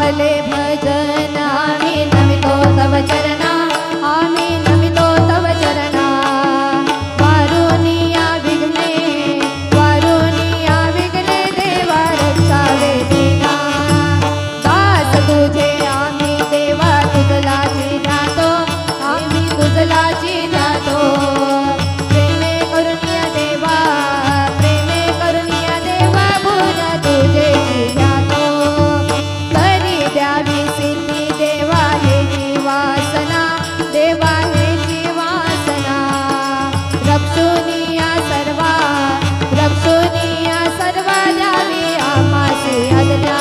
आले भजन आम्ही नमितो तव चरणा आम्ही नमितो तव चरणा वारुनिया विघ्ने देवा रक्षावे दीना दास तुझे आम्ही देवा तुझलाची जातो आम्ही तुझलाची जातो प्रेमे करुणिया देवा भूज तुझे जातो करी द्यावी सिद्धी देवा हे जीवासना देवा हे जीवासना रक्षुनिया सर्वा द्यावी आम्हासी आज्ञा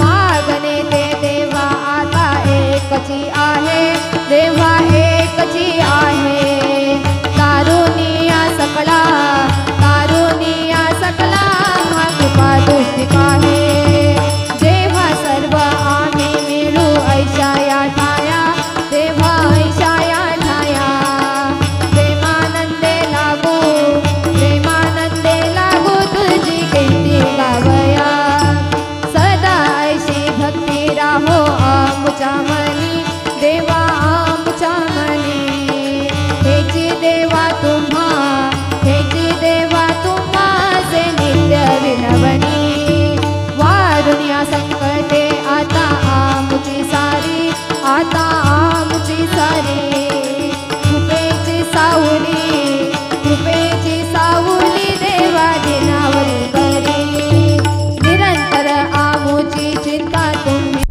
मागणे ते देवा आता एकची आहे देवा एकची आहे कारुनिया सकला हा कृपा दृष्टी पाहे जेव्हा सर्व आम्ही मिळू ऐशाया ठाया तेव्हा ऐशाया ठाया प्रेमानंदे लागू तुझी कीर्ती गावया सदा ऐशी भक्ती राहो आमच्या मनी देवा आमच्या मनी हेची देवा तुम्हा से नित्य विनवनी वारुनिया संकटे आता आमची सारी कृपेची सावली देवा दिनावरी करी निरंतर आमुची चिंता तुम्ही